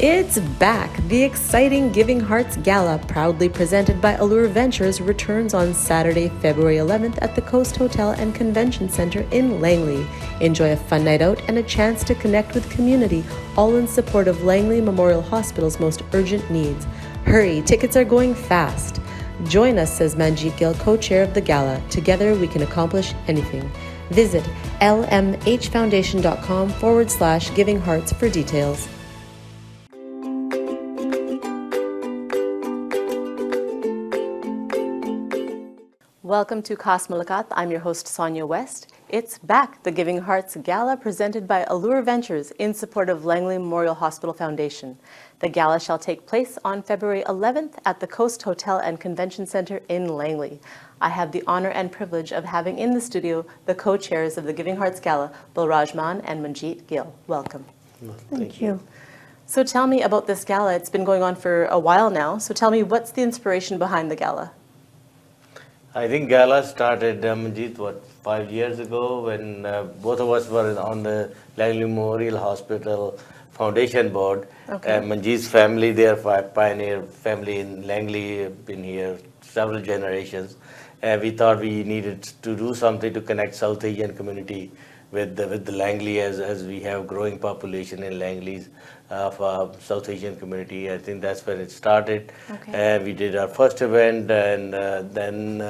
It's back! The exciting Giving Hearts Gala, proudly presented by Allure Ventures, returns on Saturday, February 11th at the Coast Hotel and Convention Center in Langley. Enjoy a fun night out and a chance to connect with community, all in support of Langley Memorial Hospital's most urgent needs. Hurry, tickets are going fast. Join us, says Manjit, Gill, co-chair of the gala. Together we can accomplish anything. Visit lmhfoundation.com/Giving Hearts for details. Welcome to Khas Mulakat. I'm your host, Sonia West. It's back, the Giving Hearts Gala presented by Allure Ventures in support of Langley Memorial Hospital Foundation. The gala shall take place on February 11th at the Coast Hotel and Convention Center in Langley. I have the honor and privilege of having in the studio the co-chairs of the Giving Hearts Gala, Balraj, Mann and Manjit, Gill. Welcome. Thank you. So tell me about this gala. It's been going on for a while now. So tell me, what's the inspiration behind the gala? I think Gala started, Manjit, 5 years ago when both of us were on the Langley Memorial Hospital Foundation Board. Okay. Manjit's family, they are pioneer family in Langley, been here several generations. And we thought we needed to do something to connect South Asian community with the Langley as we have growing population in Langley's of South Asian community. I think that's when it started. Okay. We did our first event, and then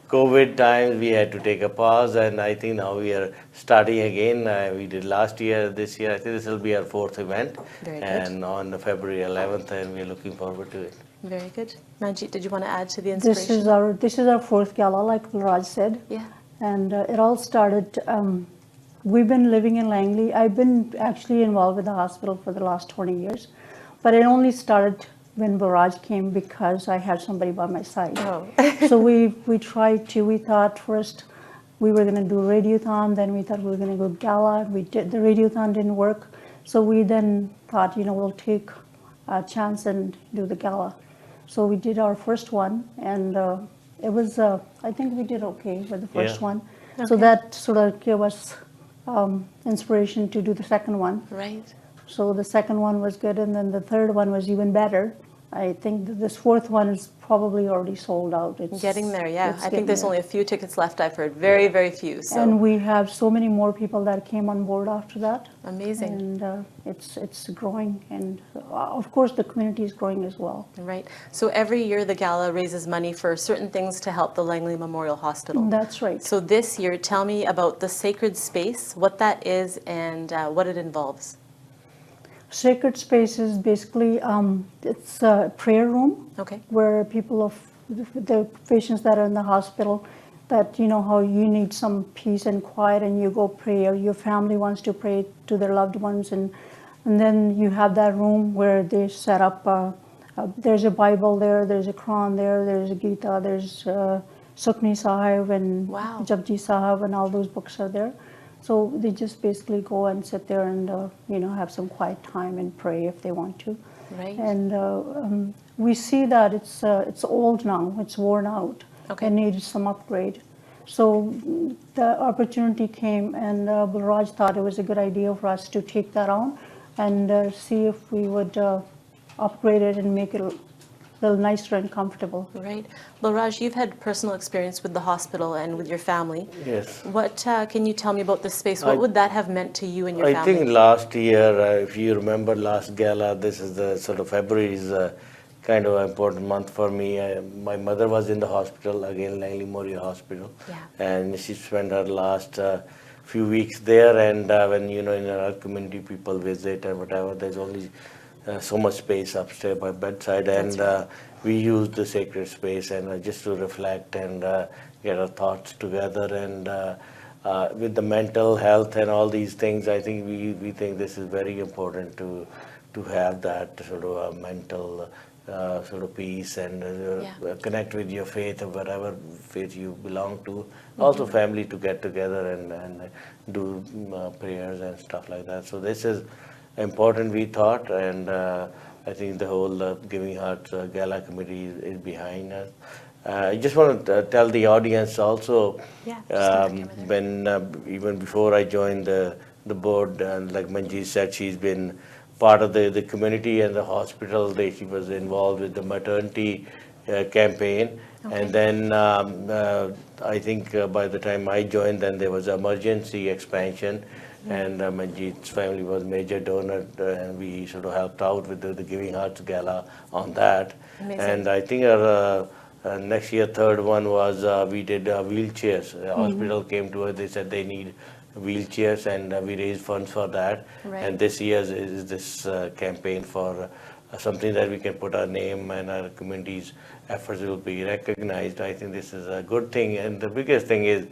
COVID times we had to take a pause, and I think now we are starting again. We did last year, this year. I think this will be our fourth event. Very good. And on February 11th, and we're looking forward to it. Very good. Manjit, did you want to add to the inspiration? This is our fourth gala, like Raj said. Yeah. And it all started. We've been living in Langley. I've been actually involved with the hospital for the last 20 years, but it only started when Balraj came because I had somebody by my side. Oh. So we thought first we were going to do radiothon, then we thought we were going to go gala. We did, the radiothon didn't work. So we then thought, we'll take a chance and do the gala. So we did our first one, and it was, I think we did okay with the first one. Okay. So that sort of gave us inspiration to do the second one. Right. So the second one was good, and then the third one was even better. I think that this fourth one is probably already sold out. It's Getting there, yeah. I think there's there. only a few tickets left, I've heard. Very, very few. So. And we have so many more people that came on board after that. Amazing. And it's growing, and of course the community is growing as well. Right. So every year the gala raises money for certain things to help the Langley Memorial Hospital. That's right. So this year, tell me about the sacred space, what that is, and what it involves. Sacred space is basically, it's a prayer room. Okay. Where people the patients that are in the hospital, that how you need some peace and quiet, and you go pray, or your family wants to pray to their loved ones, and then you have that room where they set up, there's a Bible there, there's a Quran there, there's a Gita, there's Sukhmani Sahib and Wow. Japji Sahib, and all those books are there. So they just basically go and sit there and have some quiet time and pray if they want to. Right. And we see that it's old now, it's worn out, Okay. and needs some upgrade. So the opportunity came, and Balraj thought it was a good idea for us to take that on and see if we would upgrade it and make it a little nicer and comfortable. Right. Balraj, you've had personal experience with the hospital and with your family. Yes. What can you tell me about this space? What would that have meant to you and your I family? think last year, if you remember last gala, this is the sort of February is kind of an important month for me. My mother was in the hospital, again, Langley Memorial Hospital. Yeah. And she spent her last few weeks there, and when, in our community people visit and whatever, there's only so much space upstairs by bedside, and right. We use the sacred space and just to reflect and get our thoughts together, and with the mental health and all these things, I think we think this is very important to have that sort of mental sort of peace and connect with your faith or whatever faith you belong to. Mm-hmm. Also family to get together and do prayers and stuff like that. So this is important, we thought, and I think the whole Giving Hearts Gala committee is behind us. I just want to tell the audience also, when even before I joined the board, like Manjit said, she's been part of the community and the hospital. She was involved with the maternity campaign. Okay. And then I think by the time I joined, then there was emergency expansion. And Manjit's family was major donor, and we sort of helped out with the Giving Hearts Gala on that. Amazing. And I think our next year, third one was we did wheelchairs. The hospital came to us, they said they need wheelchairs, and we raised funds for that. Right. And this year is this campaign for something that we can put our name and our community's efforts will be recognized. I think this is a good thing. And the biggest thing is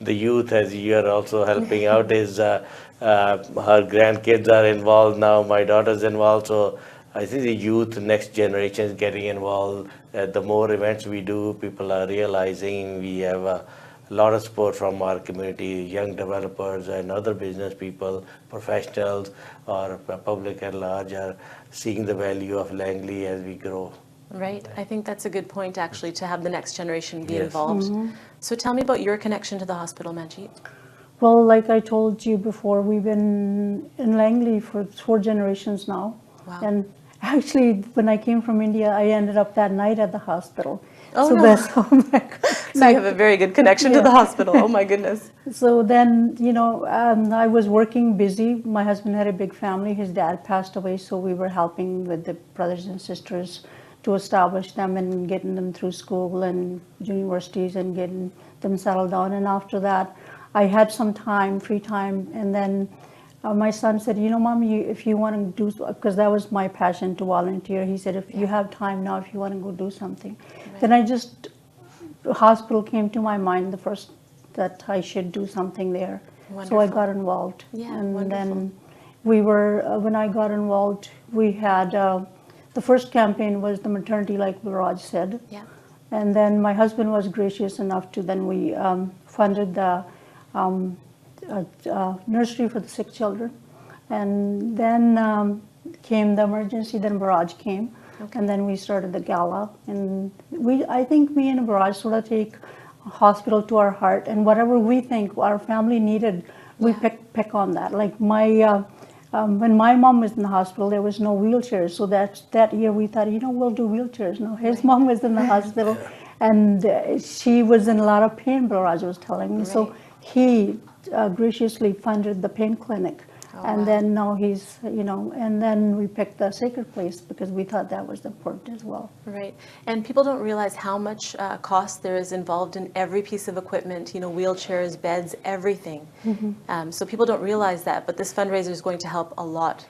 the youth, as you are also helping out, is her grandkids are involved now, my daughter's involved. So I think the youth, next generation is getting involved. The more events we do, people are realizing we have a lot of support from our community, young developers and other business people, professionals, or public at large are seeing the value of Langley as we grow. Right. I think that's a good point, actually, to have the next generation be Yes. involved. So tell me about your connection to the hospital, Manjit. Well, like I told you before, we've been in Langley for 4 generations now. Wow. And actually, when I came from India, I ended up that night at the hospital. Oh, so no. that's oh my God. So you have a very good connection to the hospital. Oh, my goodness. So then, I was working busy. My husband had a big family. His dad passed away, so we were helping with the brothers and sisters to establish them and getting them through school and universities and getting them settled down. And after that, I had some time, free time, and then my son said, Mom, if you want to do, because that was my passion to volunteer. He said, if you have time now, if you want to go do something. Right. Then hospital came to my mind the first that I should do something there. Wonderful. So I got involved. Yeah, and wonderful. then we were, when I got involved, we had, the first campaign was the maternity, like Balraj said. Yeah. And then my husband was gracious enough to, then we funded the nursery for the sick children. And then came the emergency, then Balraj came. Okay. And then we started the Gala. And I think me and Balraj sort of take hospital to our heart, and whatever we think our family needed, we pick on that. Like when my mom was in the hospital, there was no wheelchairs. So that year we thought, we'll do wheelchairs. No, his mom was in the hospital, and she was in a lot of pain, Balraj was telling me. Right. So he graciously funded the pain clinic. Oh, and wow. then now he's, and then we picked the sacred place because we thought that was important as well. Right. And people don't realize how much cost there is involved in every piece of equipment, wheelchairs, beds, everything. So people don't realize that, but this fundraiser is going to help a lot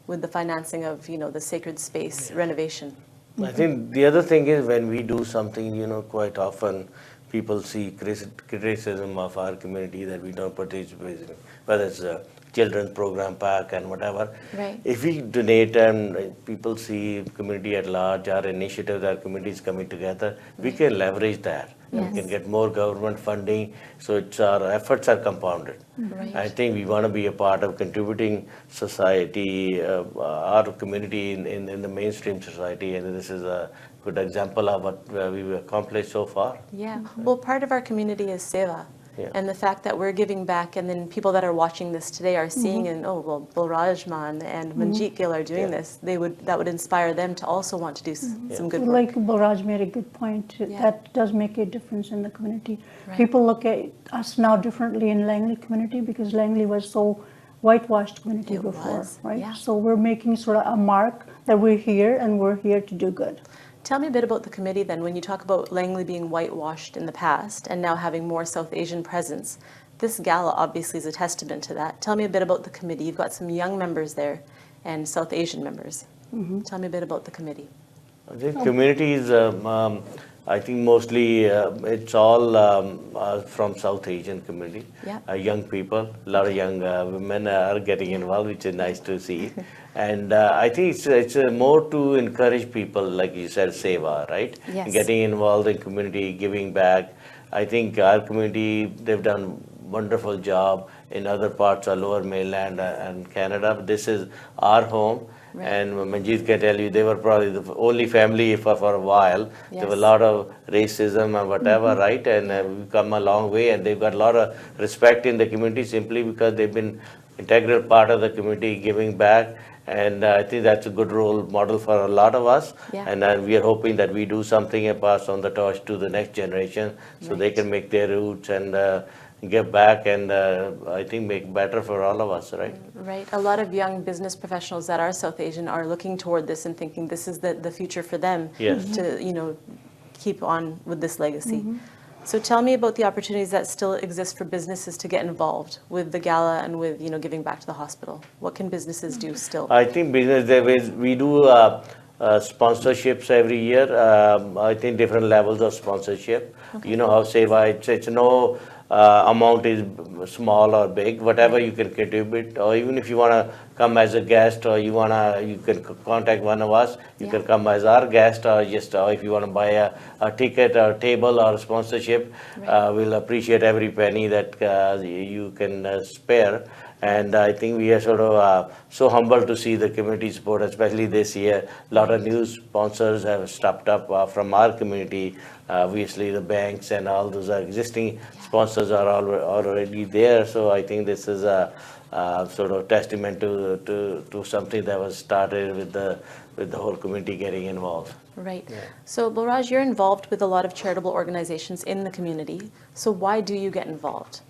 with the financing of, the sacred space renovation. I think the other thing is when we do something, quite often people see criticism of our community that we don't participate in, whether it's a children's program park and whatever. Right. If we donate and people see community at large, our initiatives, our communities coming together, we can leverage that. Yes. We can get more government funding, so our efforts are compounded. Right. I think we want to be a part of contributing society, our community in the mainstream society, and this is a good example of what we've accomplished so far. Yeah. Well, part of our community is seva. Yeah. And the fact that we're giving back, and then people that are watching this today are seeing, and Balraj, Mann and Manjit Gill are doing this. That would inspire them to also want to do some good work. Like Balraj made a good point, Yeah. that does make a difference in the community. Right. People look at us now differently in Langley community because Langley was so whitewashed community It before, was, right? yeah. So we're making sort of a mark that we're here and we're here to do good. Tell me a bit about the committee then. When you talk about Langley being whitewashed in the past and now having more South Asian presence, this gala obviously is a testament to that. Tell me a bit about the committee. You've got some young members there and South Asian members. Tell me a bit about the committee. I think communities, I think mostly it's all from South Asian community. Yeah. Young people, a lot of young women are getting involved, which is nice to see. And I think it's more to encourage people, like you said, seva, right? Yes. Getting involved in community, giving back. I think our community, they've done wonderful job in other parts of Lower Mainland and Canada. But this is our home. Right. And Manjit can tell you, they were probably the only family for a while. Yes. There was a lot of racism and whatever, right? And we've come a long way, and they've got a lot of respect in the community simply because they've been integral part of the community, giving back. And I think that's a good role model for a lot of us. Yeah. And we are hoping that we do something and pass on the torch to the next generation so they can make their roots and give back and I think make better for all of us, right? Right. A lot of young business professionals that are South Asian are looking toward this and thinking this is the future for them to, you know, keep on with this legacy. So tell me about the opportunities that still exist for businesses to get involved with the gala and with, you know, giving back to the hospital. What can businesses do still? I think business, we do sponsorships every year. I think different levels of sponsorship. You know how Seva, it's no amount is small or big, whatever you can contribute, or even if you want to come as a guest or you can contact one of us, you can come as our guest, or just if you want to buy a ticket or table or sponsorship, we'll appreciate every penny that you can spare. And I think we are sort of so humbled to see the community support, especially this year. A lot of new sponsors have stepped up from our community. Obviously, the banks and all those existing sponsors are already there. So I think this is a sort of testament to something that was started with the whole community getting involved. Right. So Balraj, you're involved with a lot of charitable organizations in the community. So why do you get involved?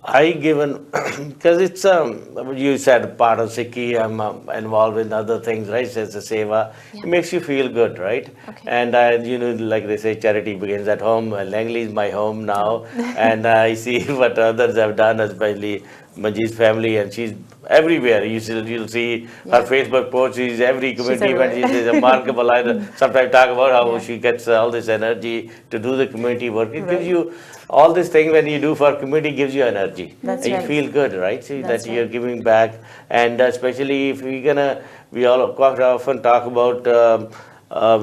I given because it's you said part of Sikhi, I'm involved in other things, right? As a seva, it makes you feel good, right? And you know, like they say, charity begins at home. Langley is my home now, and I see what others have done, especially Manjit's family, and she's everywhere. You'll see her Facebook posts. She's every community event. She's remarkable. I sometimes talk about how she gets all this energy to do the community work. It gives you all this thing when you do for community gives you energy. That's you feel good, right? See that you're giving back, and especially if we all quite often talk about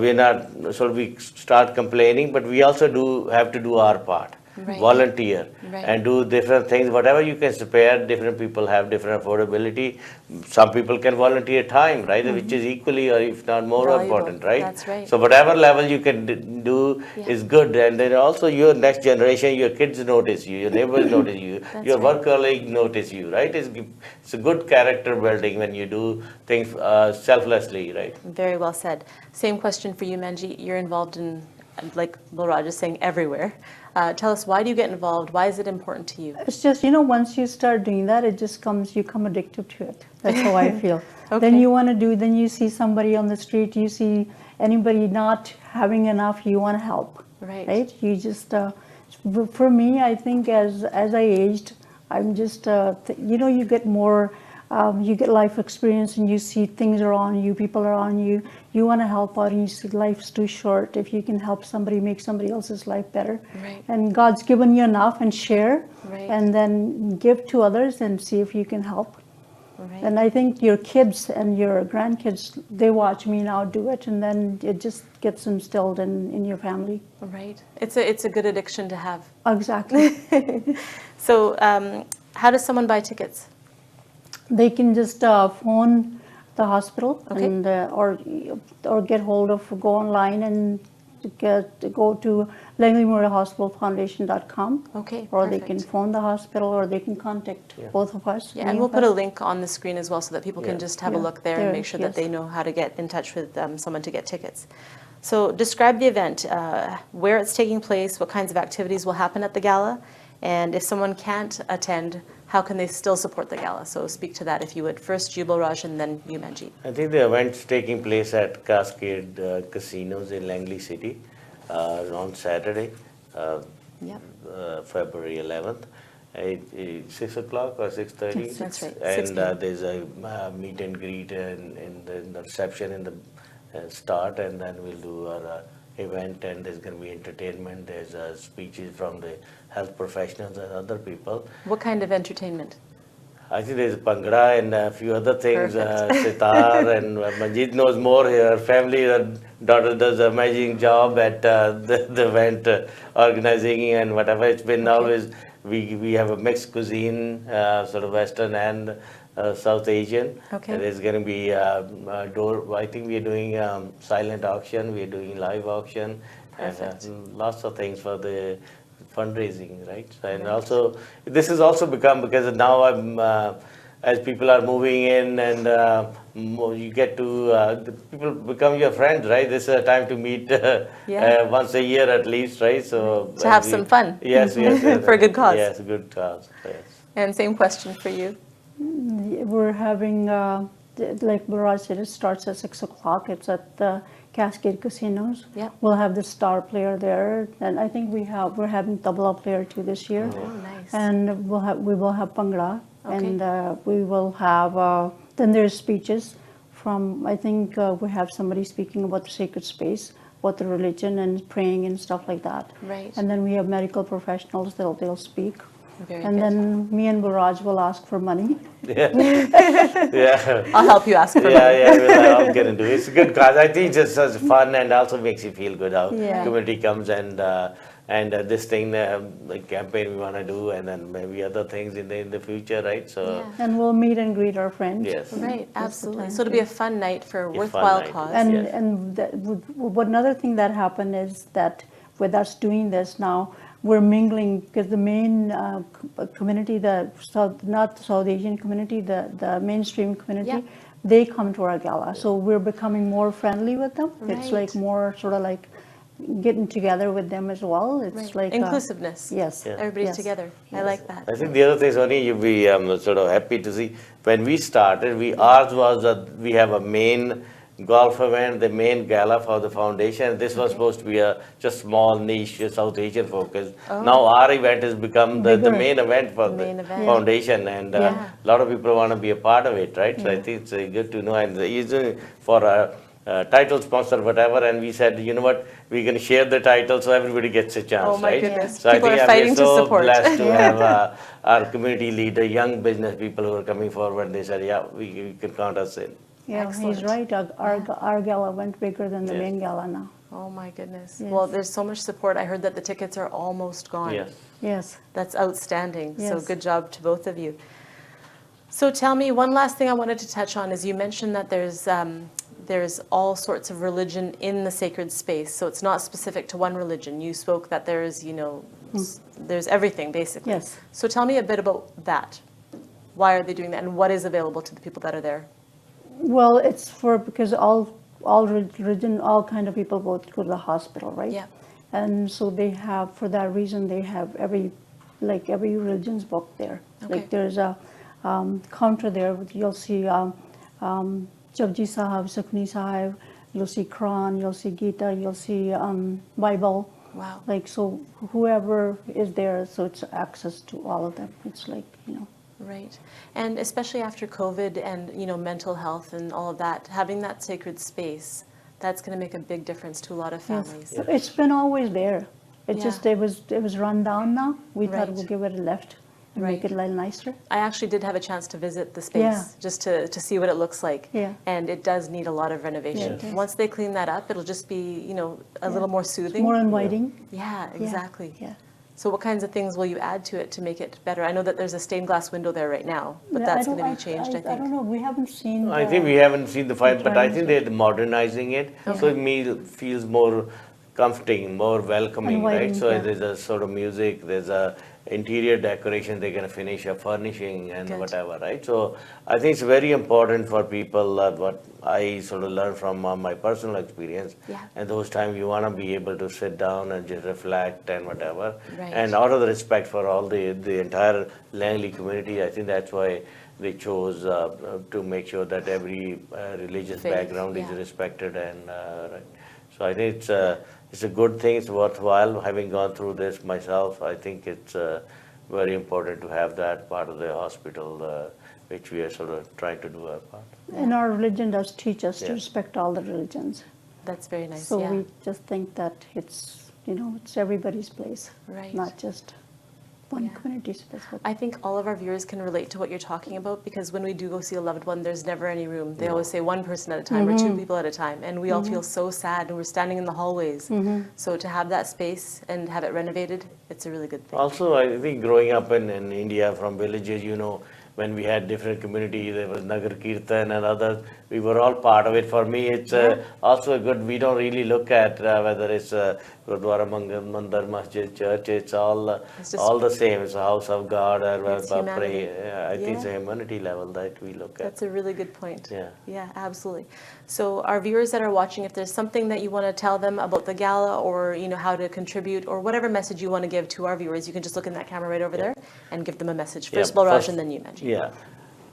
we're not we start complaining, but we also have to do our part. Volunteer and do different things, whatever you can spare. Different people have different affordability. Some people can volunteer time, right, which is equally or if not more important, right? That's right. So whatever level you can do is good, and then also your next generation, your kids notice you, your neighbors notice you, your work colleagues notice you, right? It's a good character building when you do things selflessly, right? Very well said. Same question for you, Manjit. You're involved in, like Balraj is saying, everywhere. Tell us, why do you get involved? Why is it important to you? It's just, you know, once you start doing that, it just you come addicted to it. That's how I feel. Then you want to then you see somebody on the street, you see anybody not having enough, you want to help. Right? You just, for me, I think as I aged, I'm just, you know, you get more, you get life experience and you see things around you, people around you, you want to help out and you see life's too short. If you can help somebody, make somebody else's life better. And God's given you enough, and share, and then give to others and see if you can help. And I think your kids and your grandkids, they watch me now do it, and then it just gets instilled in your family. Right. It's a good addiction to have. Exactly. So how does someone buy tickets? They can just phone the hospital and or get hold of, go online and go to LangleyMemorialHospitalFoundation.com. Or they can phone the hospital, or they can contact both of us. And we'll put a link on the screen as well so that people can just have a look there and make sure that they know how to get in touch with someone to get tickets. So describe the event, where it's taking place, what kinds of activities will happen at the gala, and if someone can't attend, how can they still support the gala? So speak to that if you would. First you, Balraj, and then you, Manjit. I think the event's taking place at Cascade Casinos in Langley City on Saturday, February 11th. 6 o'clock or 6:30. That's right. And there's a meet and greet in the reception in the start, and then we'll do our event, and there's going to be entertainment. There's speeches from the health professionals and other people. What kind of entertainment? I think there's Bhangra and a few other things, sitar, and Manjit knows more. Her family, her daughter does an amazing job at the event organizing and whatever. It's been always, we have a mixed cuisine, sort of Western and South Asian. There's going to be I think we are doing silent auction, we are doing live auction, and lots of things for the fundraising, right? And also, this has also become, because now I'm as people are moving in and you get to, the people become your friends, right? This is a time to meet once a year at least, right? So To have some fun. Yes, yes. For a good cause. Yes, a good cause, yes. And same question for you. We're having, like Balraj said, it starts at 6 o'clock. It's at the Cascade Casinos. Yeah. We'll have the star player there, and I think we're having tabla player too this year. Oh, nice. And we will have Bhangra, Okay. and we will have then there's speeches from, I think we have somebody speaking about the sacred space, about the religion and praying and stuff like that. Right. And then we have medical professionals they'll speak. Very And good. then me and Balraj will ask for money. Yeah. I'll help you ask for Yeah, money. yeah, we'll get into it. It's a good cause. I think it's just fun and also makes you feel good how Yeah. community comes and this thing, the campaign we want to do, and then maybe other things in the future, right? So Yeah. And we'll meet and greet our friends. yes, Right, the absolutely. plan, So it'll be a fun night for a Yeah, fun worthwhile night. cause. And Yes. what another thing that happened is that with us doing this now, we're mingling because the main community, not the South Asian community, the mainstream community, Yeah. they come to our gala. So we're becoming more friendly with them. It's Right. like more sort of like getting together with them as well. It's Right. like Inclusiveness. Yes. Yeah. Everybody's Yes. together. I like that. I think the other thing, Sonia, you'll be sort of happy to see when we started. Ours was we have a main golf event, the main gala for the foundation. This was supposed to be a just small niche South Asian focus. Now our event has become the Bigger. main event for the Main event. foundation, and Yeah. a lot of people want to be a part of it, right? So I think it's good to know, and usually for a title sponsor, whatever, and we said, you know what, we're going to share the title so everybody gets a chance, Oh my right? goodness. So People I think are fighting we're to so support. blessed to have our community leader, young business people who are coming forward. They said, yeah, we can count us in. Yeah, Excellent. he's right. Our gala went bigger than the Yes. main gala now. Oh my goodness. Yes. Well, there's so much support. I heard that the tickets are almost gone. Yes. Yes. That's outstanding. So Yes. good job to both of you. So tell me, one last thing I wanted to touch on is you mentioned that there's all sorts of religion in the sacred space. So it's not specific to one religion. You spoke that there's, there's everything basically. Yes. So tell me a bit about that. Why are they doing that and what is available to the people that are there? Well, it's because all religion, all kind of people go to the hospital, right? Yeah. And so they have, for that reason, they have every religion's book there. Okay. Like there's a counter there. You'll see Japji Sahib, Sukhni Sahib. You'll see Quran. You'll see Gita. You'll see Bible. Wow. Like so, whoever is there, so it's access to all of them. It's like Right. And especially after COVID and, mental health and all of that, having that sacred space, that's going to make a big difference to a lot of families. Yes. It's been always there. It Yeah. just it was run down now. We thought Right. we'll give it a lift and make Right. it a little nicer. I actually did have a chance to visit the space Yeah. just to see what it looks like. Yeah. And it does need a lot of renovation. Yeah, it does. Once they clean that up, it'll just be, a little more soothing. More inviting. Yeah, exactly. Yeah. So what kinds of things will you add to it to make it better? I know that there's a stained glass window there right now, but Yeah, that's I going to don't- be changed, I I don't think. know. We haven't seen. I think we haven't seen the fight, but I think Right. they're modernizing it, so it feels more comforting, more welcoming, right? Inviting, So yeah. there's a sort of music, there's a interior decoration, they're going to finish a furnishing and Good. whatever, right? So I think it's very important for people, what I sort of learned from my personal experience. Yeah. And those times you want to be able to sit down and just reflect and whatever. Right. And out of the respect for all the entire Langley community, I think that's why they chose to make sure that every religious Faith, background is yeah. respected and right. So I think it's a good thing, it's worthwhile. Having gone through this myself, I think it's very important to have that part of the hospital, which we are sort of trying to do our part. And our religion does teach us Yeah. to respect all the religions. That's very nice, So yeah. we just think that it's it's everybody's place, Right. not just one Yeah. community's place. But I think all of our viewers can relate to what you're talking about because when we do go see a loved one, there's never any room. They always say one person at a time or two people at a time. And we all feel so sad and we're standing in the hallways. So to have that space and have it renovated, it's a really good thing. Also, I think growing up in India from villages, when we had different communities, there was Nagar Kirtan and others. We were all part of it. For me, it's also a good. We don't really look at whether it's Gurdwara, Mandar, Masjid, church. It's all the same. It's a house of God, or pray. I think it's a humanity level that we look at. That's a really good point. Yeah. Yeah, absolutely. So our viewers that are watching, if there's something that you want to tell them about the gala, or how to contribute, or whatever message you want to give to our viewers, you can just look in that camera right over there and give them a message. First Balraj and then you, Manjit. Yeah.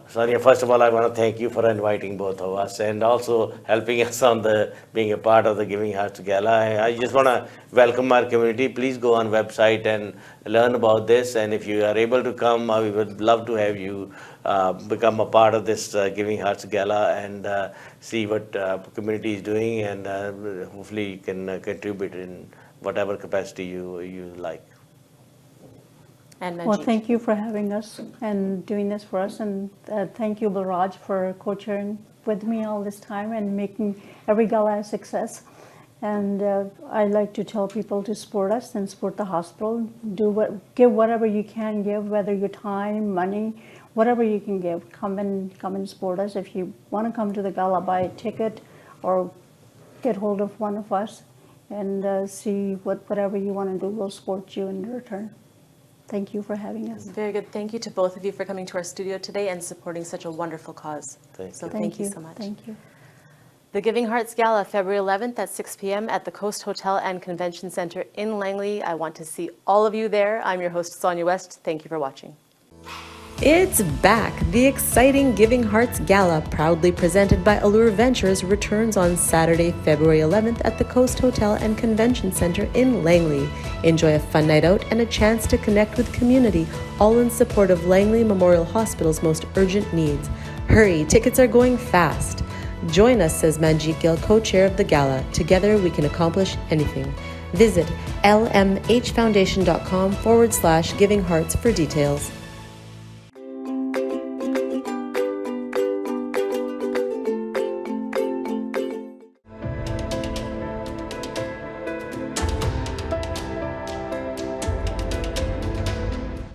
Sonia, first of all, I want to thank you for inviting both of us and also helping us on being a part of the Giving Hearts Gala. I just want to welcome our community. Please go on website and learn about this. And if you are able to come, we would love to have you become a part of this Giving Hearts Gala and see what community is doing, and hopefully you can contribute in whatever capacity you like. And well, thank you for having us and doing this for us, and thank you, Balraj, for co-chairing with me all this time and making every gala a success. And I like to tell people to support us and support the hospital. Give whatever you can give, whether your time, money, whatever you can give. Come and support us. If you want to come to the gala, buy a ticket or get hold of one of us and see whatever you want to do. We'll support you in return. Thank you for having us. Very good. Thank you to both of you for coming to our studio today and supporting such a wonderful cause. Thank you so much. Thank you. The Giving Hearts Gala, February 11th at 6 p.m. at the Coast Hotel and Convention Center in Langley. I want to see all of you there. I'm your host, Sonia West. Thank you for watching. It's back! The exciting Giving Hearts Gala, proudly presented by Allure Ventures, returns on Saturday, February 11th at the Coast Hotel and Convention Center in Langley. Enjoy a fun night out and a chance to connect with community, all in support of Langley Memorial Hospital's most urgent needs. Hurry, tickets are going fast. Join us, says Manjit, Gill, co-chair of the gala. Together we can accomplish anything. Visit lmhfoundation.com/givinghearts for details.